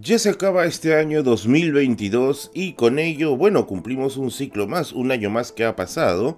Ya se acaba este año 2022 y con ello, bueno, cumplimos un ciclo más, un año más que ha pasado.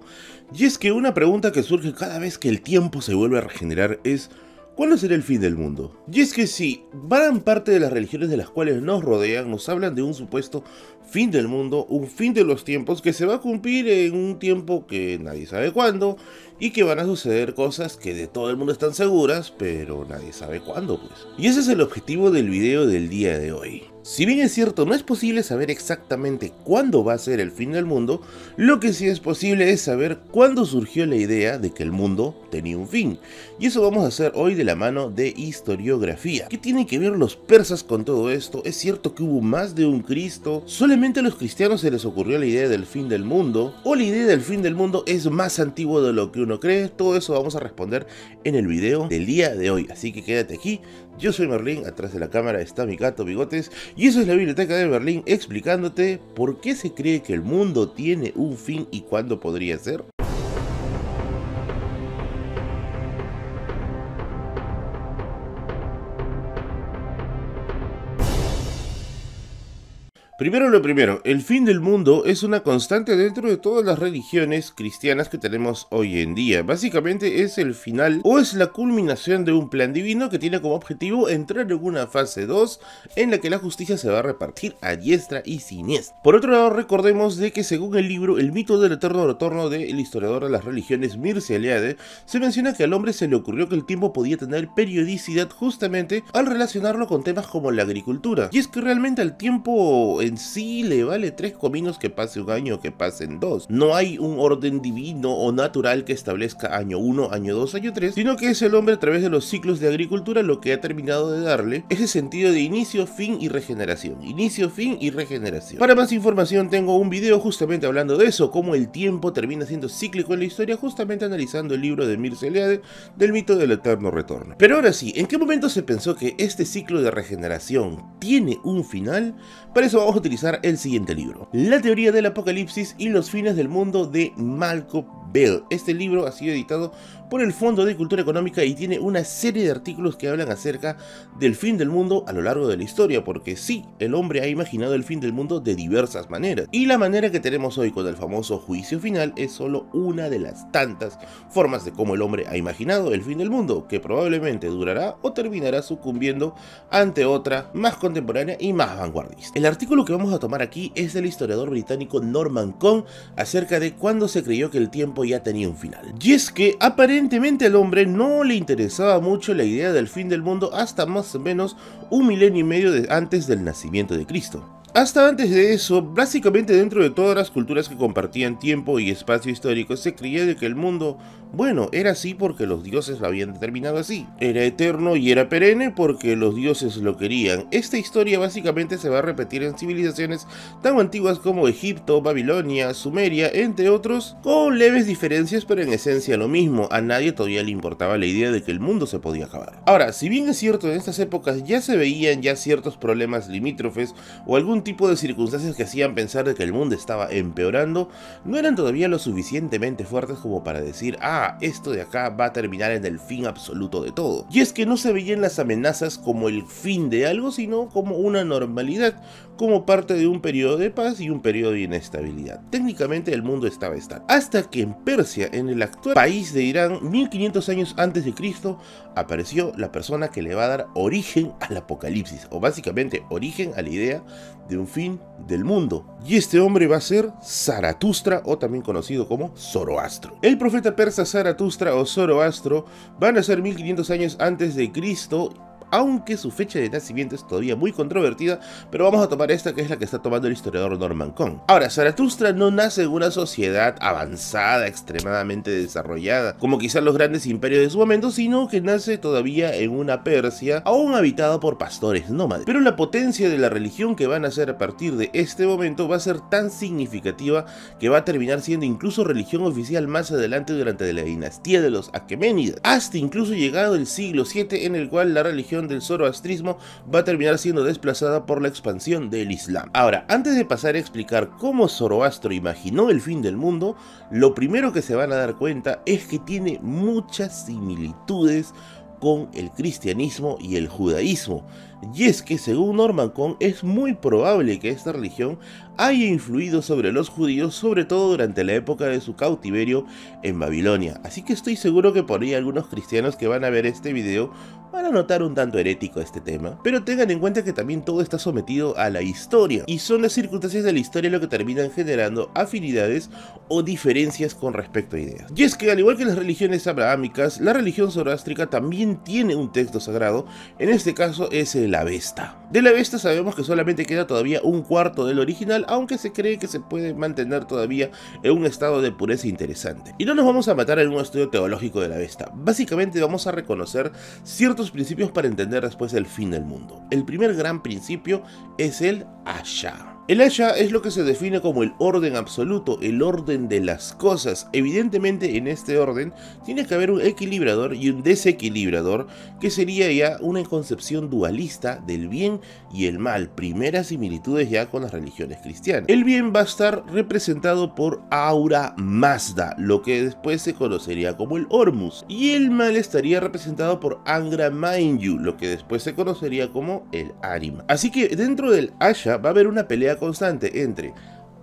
Y es que una pregunta que surge cada vez que el tiempo se vuelve a regenerar es: ¿cuándo será el fin del mundo? Y es que sí, gran parte de las religiones de las cuales nos rodean nos hablan de un supuesto fin del mundo, un fin de los tiempos que se va a cumplir en un tiempo que nadie sabe cuándo, y que van a suceder cosas que de todo el mundo están seguras, pero nadie sabe cuándo, pues. Y ese es el objetivo del video del día de hoy. Si bien es cierto, no es posible saber exactamente cuándo va a ser el fin del mundo, lo que sí es posible es saber cuándo surgió la idea de que el mundo tenía un fin. Y eso vamos a hacer hoy de la mano de historiografía. ¿Qué tienen que ver los persas con todo esto? ¿Es cierto que hubo más de un Cristo? ¿Solamente a los cristianos se les ocurrió la idea del fin del mundo? ¿O la idea del fin del mundo es más antiguo de lo que uno cree? Todo eso vamos a responder en el video del día de hoy, así que quédate aquí. Yo soy Merlín, atrás de la cámara está mi gato Bigotes, y eso es la Biblioteca de Merlín explicándote por qué se cree que el mundo tiene un fin y cuándo podría ser. Primero lo primero, el fin del mundo es una constante dentro de todas las religiones cristianas que tenemos hoy en día. Básicamente es el final o es la culminación de un plan divino que tiene como objetivo entrar en una fase 2 en la que la justicia se va a repartir a diestra y siniestra. Por otro lado, recordemos de que según el libro El mito del eterno retorno del historiador de las religiones Mircea Eliade, se menciona que al hombre se le ocurrió que el tiempo podía tener periodicidad justamente al relacionarlo con temas como la agricultura. Y es que realmente al tiempo en sí le vale 3 cominos que pase un año o que pasen 2. No hay un orden divino o natural que establezca año 1, año 2, año 3, sino que es el hombre a través de los ciclos de agricultura lo que ha terminado de darle ese sentido de inicio, fin y regeneración. Inicio, fin y regeneración. Para más información tengo un video justamente hablando de eso, cómo el tiempo termina siendo cíclico en la historia, justamente analizando el libro de Mircea Eliade del mito del eterno retorno. Pero ahora sí, ¿en qué momento se pensó que este ciclo de regeneración tiene un final? Para eso vamos a utilizar el siguiente libro, La teoría del apocalipsis y los fines del mundo, de Malcolm Bell. Este libro ha sido editado por el Fondo de Cultura Económica y tiene una serie de artículos que hablan acerca del fin del mundo a lo largo de la historia, porque sí, el hombre ha imaginado el fin del mundo de diversas maneras, y la manera que tenemos hoy con el famoso juicio final es solo una de las tantas formas de cómo el hombre ha imaginado el fin del mundo, que probablemente durará o terminará sucumbiendo ante otra más contemporánea y más vanguardista. El artículo que vamos a tomar aquí es del historiador británico Norman Cohn acerca de cuándo se creyó que el tiempo ya tenía un final. Y es que aparentemente al hombre no le interesaba mucho la idea del fin del mundo hasta más o menos 1 milenio y medio antes del nacimiento de Cristo. Hasta antes de eso, básicamente dentro de todas las culturas que compartían tiempo y espacio histórico, se creía de que el mundo, bueno, era así porque los dioses lo habían determinado así. Era eterno y era perenne porque los dioses lo querían. Esta historia básicamente se va a repetir en civilizaciones tan antiguas como Egipto, Babilonia, Sumeria, entre otros, con leves diferencias pero en esencia lo mismo. A nadie todavía le importaba la idea de que el mundo se podía acabar. Ahora, si bien es cierto, en estas épocas ya se veían ya ciertos problemas limítrofes o algún tipo de circunstancias que hacían pensar de que el mundo estaba empeorando, no eran todavía lo suficientemente fuertes como para decir: ah, esto de acá va a terminar en el fin absoluto de todo. Y es que no se veían las amenazas como el fin de algo, sino como una normalidad, como parte de un periodo de paz y un periodo de inestabilidad. Técnicamente el mundo estaba estable. Hasta que en Persia, en el actual país de Irán, 1500 años antes de Cristo, apareció la persona que le va a dar origen al apocalipsis, o básicamente origen a la idea de un fin del mundo. Y este hombre va a ser Zaratustra, o también conocido como Zoroastro. El profeta persa Zaratustra o Zoroastro va a nacer 1500 años antes de Cristo, aunque su fecha de nacimiento es todavía muy controvertida, pero vamos a tomar esta, que es la que está tomando el historiador Norman Cohn. Ahora, Zaratustra no nace en una sociedad avanzada, extremadamente desarrollada, como quizás los grandes imperios de su momento, sino que nace todavía en una Persia aún habitada por pastores nómades. Pero la potencia de la religión que van a hacer a partir de este momento va a ser tan significativa que va a terminar siendo incluso religión oficial más adelante durante la dinastía de los Aqueménidas, hasta incluso llegado el siglo VII, en el cual la religión del zoroastrismo va a terminar siendo desplazada por la expansión del Islam. Ahora, antes de pasar a explicar cómo Zoroastro imaginó el fin del mundo, lo primero que se van a dar cuenta es que tiene muchas similitudes con el cristianismo y el judaísmo. Y es que, según Norman Cohn, es muy probable que esta religión haya influido sobre los judíos, sobre todo durante la época de su cautiverio en Babilonia. Así que estoy seguro que por ahí algunos cristianos que van a ver este video van a notar un tanto herético este tema. Pero tengan en cuenta que también todo está sometido a la historia, y son las circunstancias de la historia lo que terminan generando afinidades o diferencias con respecto a ideas. Y es que, al igual que las religiones abrahámicas, la religión zoroástrica también tiene un texto sagrado. En este caso es el Avesta. Del Avesta sabemos que solamente queda todavía un cuarto del original, aunque se cree que se puede mantener todavía en un estado de pureza interesante. Y no nos vamos a matar en un estudio teológico del Avesta. Básicamente vamos a reconocer ciertos principios para entender después el fin del mundo. El primer gran principio es el Asha. El Asha es lo que se define como el orden absoluto, el orden de las cosas. Evidentemente, en este orden tiene que haber un equilibrador y un desequilibrador, que sería ya una concepción dualista del bien y el mal, primeras similitudes ya con las religiones cristianas. El bien va a estar representado por Ahura Mazda, lo que después se conocería como el Hormuz, y el mal estaría representado por Angra Mainyu, lo que después se conocería como el Arima. Así que dentro del Asha va a haber una pelea constante entre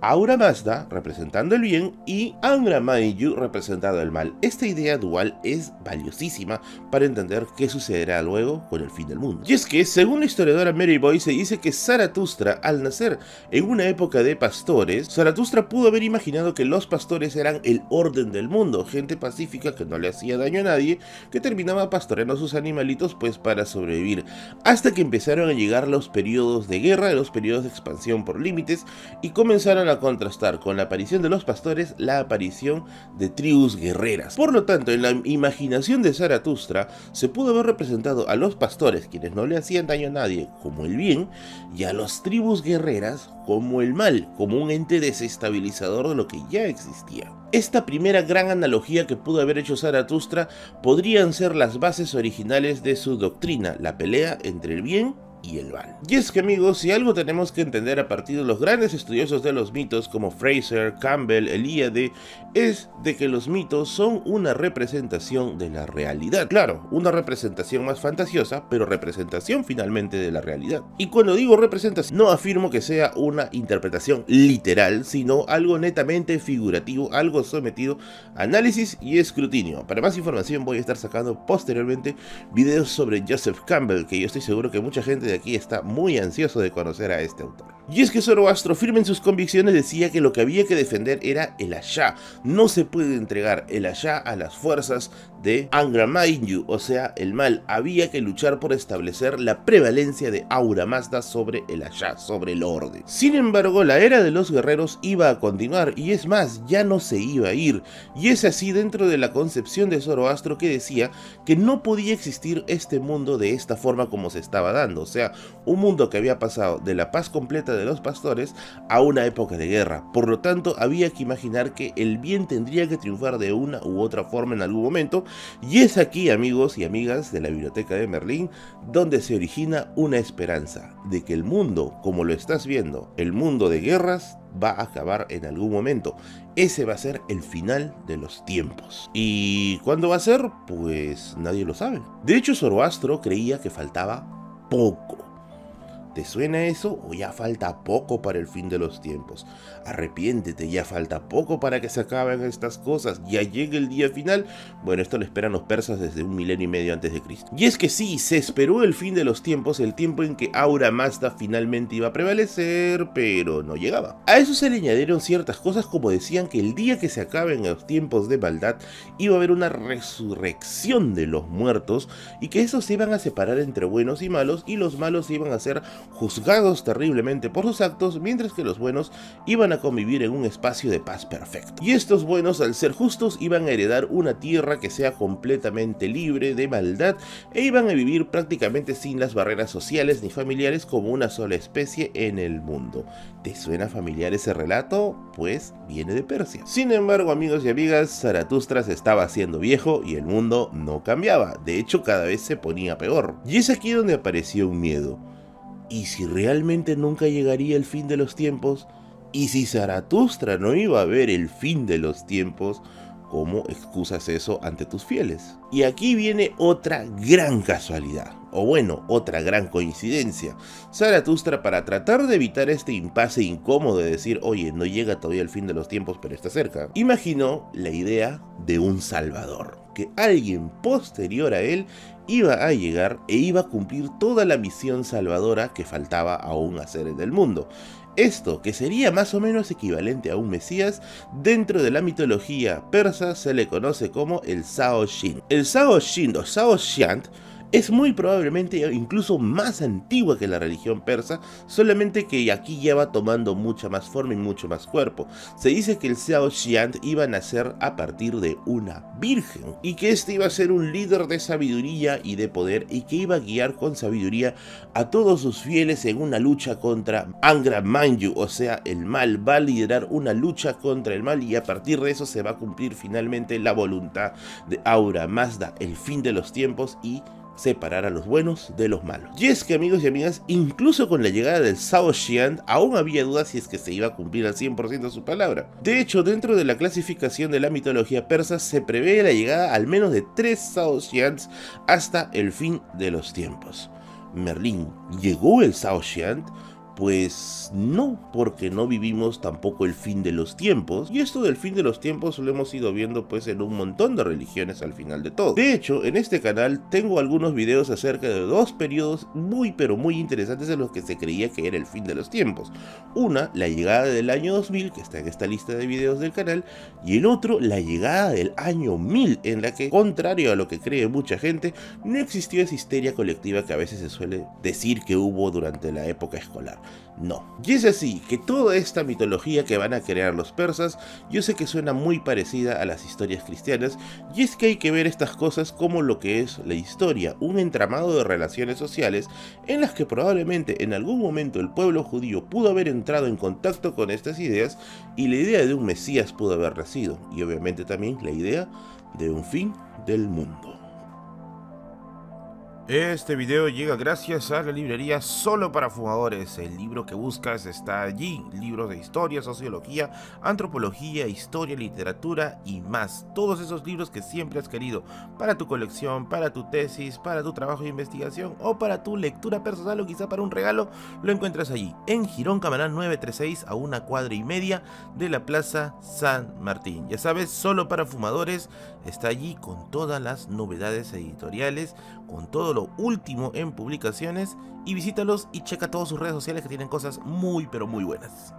Ahura Mazda, representando el bien, y Angra Mainyu, representando el mal. Esta idea dual es valiosísima para entender qué sucederá luego con el fin del mundo. Y es que, según la historiadora Mary Boy, se dice que Zaratustra, al nacer en una época de pastores, Zaratustra pudo haber imaginado que los pastores eran el orden del mundo, gente pacífica que no le hacía daño a nadie, que terminaba pastoreando a sus animalitos pues para sobrevivir, hasta que empezaron a llegar los periodos de guerra, los periodos de expansión por límites, y comenzaron a contrastar con la aparición de los pastores la aparición de tribus guerreras. Por lo tanto, en la imaginación de Zaratustra se pudo haber representado a los pastores, quienes no le hacían daño a nadie, como el bien, y a las tribus guerreras como el mal, como un ente desestabilizador de lo que ya existía. Esta primera gran analogía que pudo haber hecho Zaratustra podrían ser las bases originales de su doctrina, la pelea entre el bien y el mal. Y es que, amigos, si algo tenemos que entender a partir de los grandes estudiosos de los mitos como Fraser, Campbell, Eliade, es de que los mitos son una representación de la realidad. Claro, una representación más fantasiosa, pero representación finalmente de la realidad. Y cuando digo representación, no afirmo que sea una interpretación literal, sino algo netamente figurativo, algo sometido a análisis y escrutinio. Para más información voy a estar sacando posteriormente videos sobre Joseph Campbell, que yo estoy seguro que mucha gente de aquí está muy ansioso de conocer a este autor. Y es que Zoroastro, firme en sus convicciones, decía que lo que había que defender era el Asha. No se puede entregar el Asha a las fuerzas de Angra Mainyu, o sea, el mal. Había que luchar por establecer la prevalencia de Ahura Mazda sobre el Asha, sobre el orden. Sin embargo, la era de los guerreros iba a continuar, y es más, ya no se iba a ir. Y es así dentro de la concepción de Zoroastro, que decía que no podía existir este mundo de esta forma como se estaba dando. O sea, un mundo que había pasado de la paz completa de los pastores a una época de guerra. Por lo tanto, había que imaginar que el bien tendría que triunfar de una u otra forma en algún momento, y es aquí, amigos y amigas de la Biblioteca de Merlín, donde se origina una esperanza de que el mundo, como lo estás viendo, el mundo de guerras, va a acabar en algún momento. Ese va a ser el final de los tiempos. ¿Y cuándo va a ser? Pues nadie lo sabe. De hecho, Zoroastro creía que faltaba poco. ¿Te suena eso o ya falta poco para el fin de los tiempos? Arrepiéntete, ya falta poco para que se acaben estas cosas, ya llegue el día final. Bueno, esto lo esperan los persas desde 1.500.000 antes de Cristo. Y es que sí, se esperó el fin de los tiempos, el tiempo en que Ahura Mazda finalmente iba a prevalecer, pero no llegaba. A eso se le añadieron ciertas cosas, como decían que el día que se acaben los tiempos de maldad iba a haber una resurrección de los muertos y que esos se iban a separar entre buenos y malos, y los malos iban a ser juzgados terriblemente por sus actos, mientras que los buenos iban a convivir en un espacio de paz perfecto. Y estos buenos, al ser justos, iban a heredar una tierra que sea completamente libre de maldad e iban a vivir prácticamente sin las barreras sociales ni familiares como una sola especie en el mundo. ¿Te suena familiar ese relato? Pues viene de Persia. Sin embargo, amigos y amigas, Zaratustra se estaba haciendo viejo y el mundo no cambiaba. De hecho, cada vez se ponía peor. Y es aquí donde apareció un miedo. ¿Y si realmente nunca llegaría el fin de los tiempos? ¿Y si Zaratustra no iba a ver el fin de los tiempos? ¿Cómo excusas eso ante tus fieles? Y aquí viene otra gran casualidad, o bueno, otra gran coincidencia. Zaratustra, para tratar de evitar este impasse incómodo de decir, oye, no llega todavía el fin de los tiempos pero está cerca, imaginó la idea de un salvador, que alguien posterior a él iba a llegar e iba a cumplir toda la misión salvadora que faltaba aún hacer en el mundo. Esto, que sería más o menos equivalente a un mesías, dentro de la mitología persa se le conoce como el Zhao Xin. El Zhao Xin o Zhao Xian es muy probablemente incluso más antigua que la religión persa, solamente que aquí ya va tomando mucha más forma y mucho más cuerpo. Se dice que el Zhao Xian iba a nacer a partir de una virgen, y que este iba a ser un líder de sabiduría y de poder, y que iba a guiar con sabiduría a todos sus fieles en una lucha contra Angra Mainyu, o sea, el mal. Va a liderar una lucha contra el mal, y a partir de eso se va a cumplir finalmente la voluntad de Ahura Mazda, el fin de los tiempos, y separar a los buenos de los malos. Y es que, amigos y amigas, incluso con la llegada del Zhao Xian, aún había dudas si es que se iba a cumplir al 100% su palabra. De hecho, dentro de la clasificación de la mitología persa, se prevé la llegada al menos de 3 Zhao Xians hasta el fin de los tiempos. Merlín, ¿llegó el Zhao Xian? Pues no, porque no vivimos tampoco el fin de los tiempos, y esto del fin de los tiempos lo hemos ido viendo pues en un montón de religiones al final de todo. De hecho, en este canal tengo algunos videos acerca de 2 periodos muy pero muy interesantes en los que se creía que era el fin de los tiempos. Una, la llegada del año 2000, que está en esta lista de videos del canal, y el otro, la llegada del año 1000, en la que, contrario a lo que cree mucha gente, no existió esa histeria colectiva que a veces se suele decir que hubo durante la época escolar. No. Y es así que toda esta mitología que van a crear los persas, yo sé que suena muy parecida a las historias cristianas, y es que hay que ver estas cosas como lo que es la historia, un entramado de relaciones sociales en las que probablemente en algún momento el pueblo judío pudo haber entrado en contacto con estas ideas, y la idea de un mesías pudo haber nacido, y obviamente también la idea de un fin del mundo. Este video llega gracias a la librería Solo para Fumadores. El libro que buscas está allí. Libros de historia, sociología, antropología, historia, literatura y más. Todos esos libros que siempre has querido para tu colección, para tu tesis, para tu trabajo de investigación o para tu lectura personal o quizá para un regalo, lo encuentras allí. En Girón Camarán 936, a 1,5 cuadras de la Plaza San Martín. Ya sabes, Solo para Fumadores está allí con todas las novedades editoriales, con todo lo último en publicaciones, y visítalos y checa todas sus redes sociales que tienen cosas muy pero muy buenas.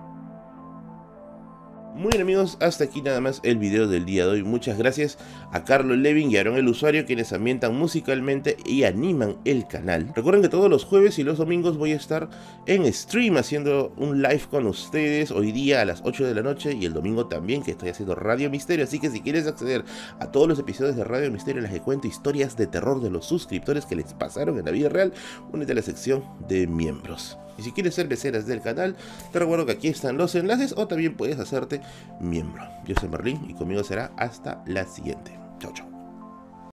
Muy bien, amigos, hasta aquí nada más el video del día de hoy. Muchas gracias a Carlos Levin y Aaron el Usuario, quienes ambientan musicalmente y animan el canal. Recuerden que todos los jueves y los domingos voy a estar en stream haciendo un live con ustedes, hoy día a las 8 de la noche, y el domingo también, que estoy haciendo Radio Misterio. Así que si quieres acceder a todos los episodios de Radio Misterio en los que cuento historias de terror de los suscriptores que les pasaron en la vida real, únete a la sección de miembros. Y si quieres ser mecenas del canal, te recuerdo que aquí están los enlaces, o también puedes hacerte miembro. Yo soy Merlín y conmigo será hasta la siguiente.